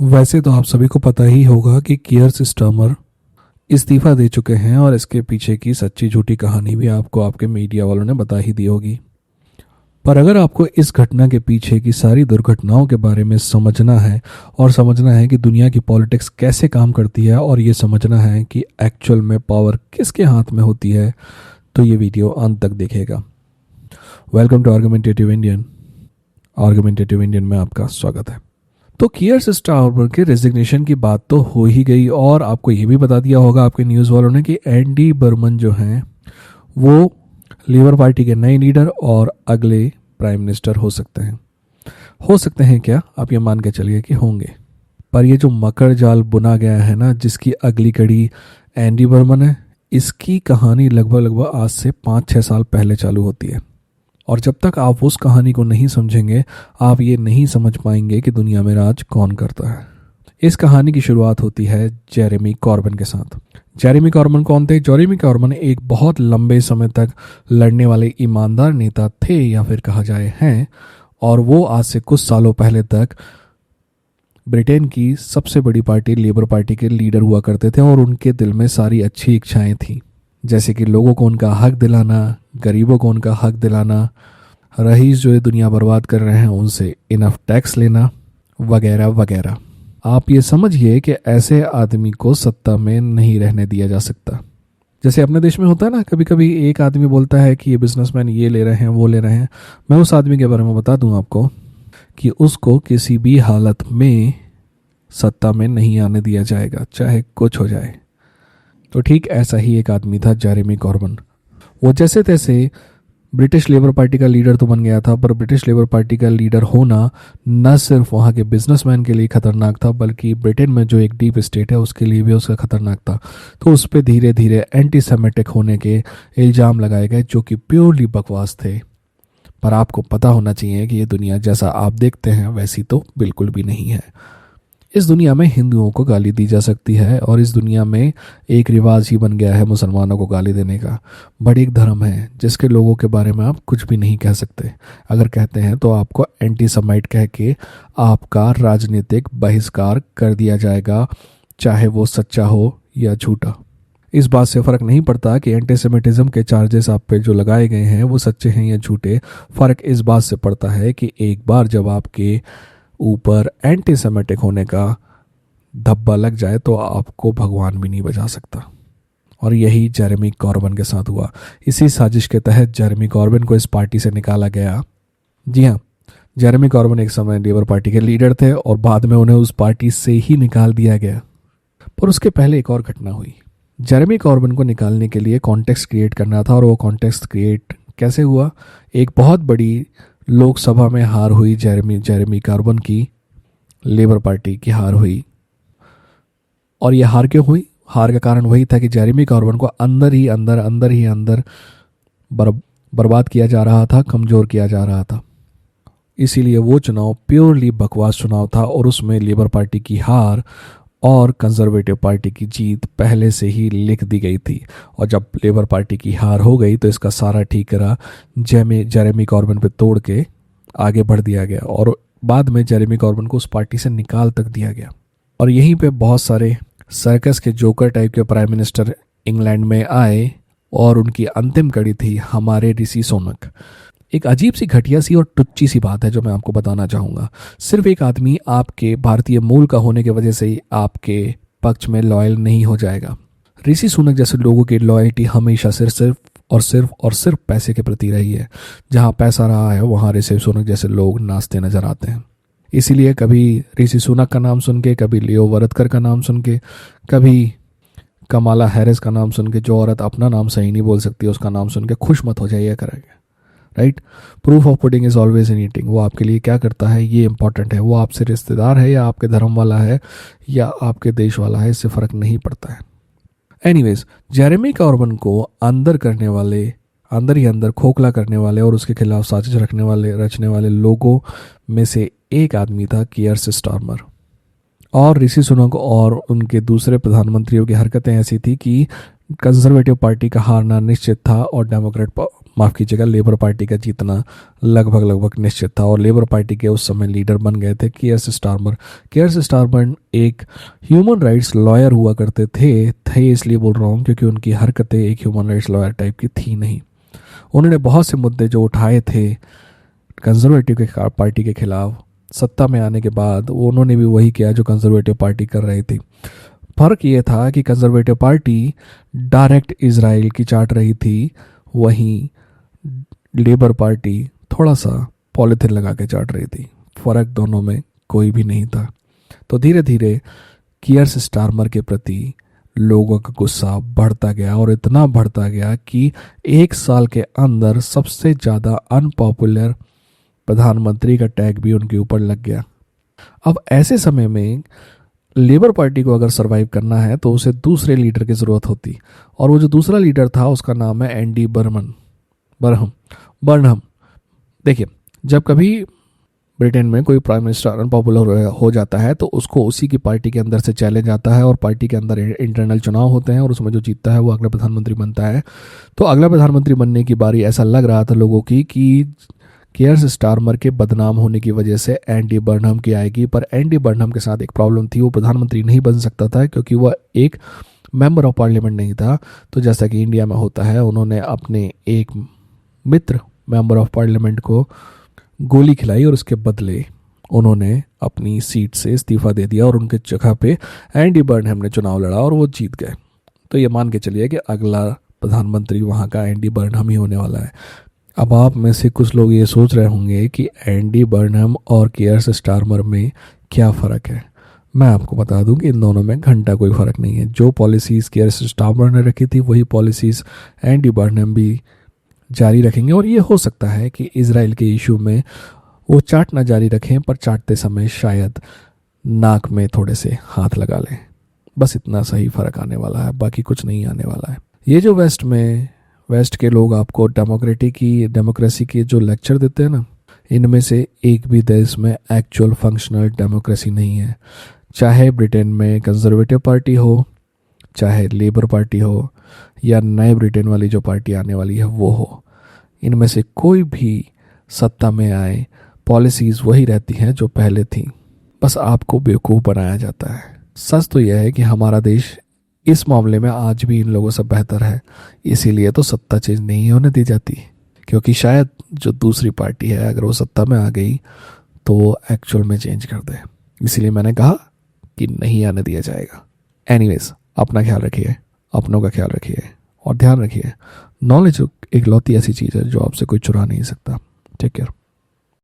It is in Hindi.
वैसे तो आप सभी को पता ही होगा कि कियर स्टार्मर इस्तीफा दे चुके हैं और इसके पीछे की सच्ची झूठी कहानी भी आपको आपके मीडिया वालों ने बता ही दी होगी। पर अगर आपको इस घटना के पीछे की सारी दुर्घटनाओं के बारे में समझना है और समझना है कि दुनिया की पॉलिटिक्स कैसे काम करती है और ये समझना है कि एक्चुअल में पावर किसके हाथ में होती है, तो ये वीडियो अंत तक देखेगा। Welcome to argumentative Indian. Argumentative Indian में आपका स्वागत है। तो कियर स्टार्मर के रेजिग्नेशन की बात तो हो ही गई और आपको ये भी बता दिया होगा आपके न्यूज़ वालों ने कि एंडी बर्मन जो हैं वो लेबर पार्टी के नए लीडर और अगले प्राइम मिनिस्टर हो सकते हैं। हो सकते हैं क्या, आप ये मान के चलिए कि होंगे। पर ये जो मकर जाल बुना गया है ना, जिसकी अगली कड़ी एंडी बर्मन है, इसकी कहानी लगभग आज से 5-6 साल पहले चालू होती है। और जब तक आप उस कहानी को नहीं समझेंगे, आप ये नहीं समझ पाएंगे कि दुनिया में राज कौन करता है। इस कहानी की शुरुआत होती है जेरेमी कॉर्बन के साथ। जेरेमी कॉर्बन कौन थे? जेरेमी कॉर्बन एक बहुत लंबे समय तक लड़ने वाले ईमानदार नेता थे, या फिर कहा जाए हैं, और वो आज से कुछ सालों पहले तक ब्रिटेन की सबसे बड़ी पार्टी लेबर पार्टी के लीडर हुआ करते थे और उनके दिल में सारी अच्छी इच्छाएं थीं, जैसे कि लोगों को उनका हक दिलाना, गरीबों को उनका हक दिलाना, रईस जो ये दुनिया बर्बाद कर रहे हैं उनसे इनफ टैक्स लेना, वगैरह वगैरह। आप ये समझिए कि ऐसे आदमी को सत्ता में नहीं रहने दिया जा सकता। जैसे अपने देश में होता है ना, कभी कभी एक आदमी बोलता है कि ये बिजनेसमैन ये ले रहे हैं, वो ले रहे हैं। मैं उस आदमी के बारे में बता दूं आपको कि उसको किसी भी हालत में सत्ता में नहीं आने दिया जाएगा, चाहे कुछ हो जाए। तो ठीक ऐसा ही एक आदमी था जेरेमी कॉर्बन। वो जैसे तैसे ब्रिटिश लेबर पार्टी का लीडर तो बन गया था, पर ब्रिटिश लेबर पार्टी का लीडर होना न सिर्फ वहाँ के बिजनेसमैन के लिए खतरनाक था, बल्कि ब्रिटेन में जो एक डीप स्टेट है उसके लिए भी उसका खतरनाक था। तो उस पर धीरे धीरे एंटी सेमेटिक होने के इल्ज़ाम लगाए गए, जो कि प्योरली बकवास थे। पर आपको पता होना चाहिए कि ये दुनिया जैसा आप देखते हैं वैसी तो बिल्कुल भी नहीं है। इस दुनिया में हिंदुओं को गाली दी जा सकती है और इस दुनिया में एक रिवाज ही बन गया है मुसलमानों को गाली देने का। बट एक धर्म है जिसके लोगों के बारे में आप कुछ भी नहीं कह सकते। अगर कहते हैं तो आपको एंटी सेमाइट कह के आपका राजनीतिक बहिष्कार कर दिया जाएगा, चाहे वो सच्चा हो या झूठा। इस बात से फ़र्क नहीं पड़ता कि एंटीसेमिटिज्म के चार्जेस आप पे जो लगाए गए हैं वो सच्चे हैं या झूठे। फ़र्क इस बात से पड़ता है कि एक बार जब आपके ऊपर एंटी सेमेटिक होने का धब्बा लग जाए तो आपको भगवान भी नहीं बचा सकता। और यही जेरेमी कॉर्बन के साथ हुआ। इसी साजिश के तहत जेरेमी कॉर्बन को इस पार्टी से निकाला गया। जी हाँ, जेरेमी कॉर्बन एक समय लेबर पार्टी के लीडर थे और बाद में उन्हें उस पार्टी से ही निकाल दिया गया। पर उसके पहले एक और घटना हुई। जेरेमी कॉर्बन को निकालने के लिए कॉन्टेक्स्ट क्रिएट करना था, और वो कॉन्टेक्स्ट क्रिएट कैसे हुआ? एक बहुत बड़ी लोकसभा में हार हुई जेरेमी कॉर्बन की, लेबर पार्टी की हार हुई। और यह हार क्यों हुई? हार का कारण वही था कि जेरेमी कॉर्बन को अंदर ही अंदर बर्बाद किया जा रहा था, कमज़ोर किया जा रहा था। इसीलिए वो चुनाव प्योरली बकवास चुनाव था और उसमें लेबर पार्टी की हार और कंजर्वेटिव पार्टी की जीत पहले से ही लिख दी गई थी। और जब लेबर पार्टी की हार हो गई तो इसका सारा ठीकरा जेरेमी कॉर्बन पे तोड़ के आगे बढ़ दिया गया और बाद में जेरेमी कॉर्बन को उस पार्टी से निकाल तक दिया गया। और यहीं पे बहुत सारे सर्कस के जोकर टाइप के प्राइम मिनिस्टर इंग्लैंड में आए और उनकी अंतिम कड़ी थी हमारे ऋषि सुनक। एक अजीब सी, घटिया सी और टुच्ची सी बात है जो मैं आपको बताना चाहूँगा। सिर्फ एक आदमी आपके भारतीय मूल का होने की वजह से ही आपके पक्ष में लॉयल नहीं हो जाएगा। ऋषि सुनक जैसे लोगों की लॉयल्टी हमेशा सिर्फ पैसे के प्रति रही है। जहाँ पैसा रहा है वहाँ ऋषि सुनक जैसे लोग नाचते नजर आते हैं। इसीलिए कभी ऋषि सुनक का नाम सुन के, कभी लियो वरदकर का नाम सुन के, कभी कमाला हैरिस का नाम सुन के, जो औरत अपना नाम सही नहीं बोल सकती उसका नाम सुन के खुश मत हो जाइए करेंगे। Right? Proof of pudding is always in eating. वो आपके लिए क्या करता है ये इंपॉर्टेंट है। वो आपसे रिश्तेदार है या आपके धर्म वाला है या आपके देश वाला है, इससे फ़र्क नहीं पड़ता है। एनीवेज, जेरेमी कॉर्बन को अंदर ही अंदर खोखला करने वाले और उसके खिलाफ साजिश रचने वाले लोगों में से एक आदमी था कियर स्टार्मर। और ऋषि सुनक और उनके दूसरे प्रधानमंत्रियों की हरकतें ऐसी थी कि कंजर्वेटिव पार्टी का हारना निश्चित था और डेमोक्रेट माफ़ कीजिएगा, लेबर पार्टी का जीतना लगभग निश्चित था। और लेबर पार्टी के उस समय लीडर बन गए थे कियर स्टारमर। कियर स्टारमर एक ह्यूमन राइट्स लॉयर हुआ करते थे इसलिए बोल रहा हूँ क्योंकि उनकी हरकतें एक ह्यूमन राइट्स लॉयर टाइप की थी नहीं। उन्होंने बहुत से मुद्दे जो उठाए थे कंजर्वेटिव के पार्टी के खिलाफ, सत्ता में आने के बाद उन्होंने भी वही किया जो कंजर्वेटिव पार्टी कर रही थी। फ़र्क ये था कि कंजर्वेटिव पार्टी डायरेक्ट इजराइल की चाट रही थी, वहीं लेबर पार्टी थोड़ा सा पॉलिथिन लगा के चाट रही थी। फ़र्क दोनों में कोई भी नहीं था। तो धीरे धीरे कियर स्टारमर के प्रति लोगों का गुस्सा बढ़ता गया और इतना बढ़ता गया कि 1 साल के अंदर सबसे ज़्यादा अनपॉपुलर प्रधानमंत्री का टैग भी उनके ऊपर लग गया। अब ऐसे समय में लेबर पार्टी को अगर सरवाइव करना है तो उसे दूसरे लीडर की ज़रूरत होती, और वो जो दूसरा लीडर था उसका नाम है एंडी बर्नहम। देखिए, जब कभी ब्रिटेन में कोई प्राइम मिनिस्टर अनपॉपुलर हो जाता है तो उसको उसी की पार्टी के अंदर से चैलेंज आता है और पार्टी के अंदर इंटरनल चुनाव होते हैं और उसमें जो जीतता है वो अगला प्रधानमंत्री बनता है। तो अगला प्रधानमंत्री बनने की बारी ऐसा लग रहा था लोगों की कि कियर स्टारमर के बदनाम होने की वजह से एंडी बर्नहम की आएगी। पर एंडी बर्नहम के साथ एक प्रॉब्लम थी, वो प्रधानमंत्री नहीं बन सकता था क्योंकि वह एक मेंबर ऑफ पार्लियामेंट नहीं था। तो जैसा कि इंडिया में होता है, उन्होंने अपने एक मित्र मेंबर ऑफ पार्लियामेंट को गोली खिलाई और उसके बदले उन्होंने अपनी सीट से इस्तीफा दे दिया और उनके जगह पे एंडी बर्नहम ने चुनाव लड़ा और वो जीत गए। तो ये मान के चलिए कि अगला प्रधानमंत्री वहाँ का एंडी बर्नहम ही होने वाला है। अब आप में से कुछ लोग ये सोच रहे होंगे कि एंडी बर्नहम और कियर स्टारमर में क्या फ़र्क है। मैं आपको बता दूं कि इन दोनों में घंटा कोई फ़र्क नहीं है। जो पॉलिसीज़ कियर स्टारमर ने रखी थी वही पॉलिसीज़ एंडी बर्नहम भी जारी रखेंगे। और ये हो सकता है कि इजराइल के इशू में वो चाटना जारी रखें, पर चाटते समय शायद नाक में थोड़े से हाथ लगा लें। बस इतना सही फ़र्क आने वाला है, बाकी कुछ नहीं आने वाला है। ये जो वेस्ट के लोग आपको डेमोक्रेसी की जो लेक्चर देते हैं ना, इनमें से एक भी देश में एक्चुअल फंक्शनल डेमोक्रेसी नहीं है। चाहे ब्रिटेन में कंजर्वेटिव पार्टी हो, चाहे लेबर पार्टी हो, या नए ब्रिटेन वाली जो पार्टी आने वाली है वो हो, इनमें से कोई भी सत्ता में आए पॉलिसीज़ वही रहती हैं जो पहले थी। बस आपको बेवकूफ़ बनाया जाता है। सच तो यह है कि हमारा देश इस मामले में आज भी इन लोगों से बेहतर है, इसीलिए तो सत्ता चेंज नहीं होने दी जाती, क्योंकि शायद जो दूसरी पार्टी है अगर वो सत्ता में आ गई तो वो एक्चुअल में चेंज कर दे। इसीलिए मैंने कहा कि नहीं आने दिया जाएगा। एनीवेज, अपना ख्याल रखिए, अपनों का ख्याल रखिए और ध्यान रखिए, नॉलेज एक लौती ऐसी चीज़ है जो आपसे कोई चुरा नहीं सकता। Take care.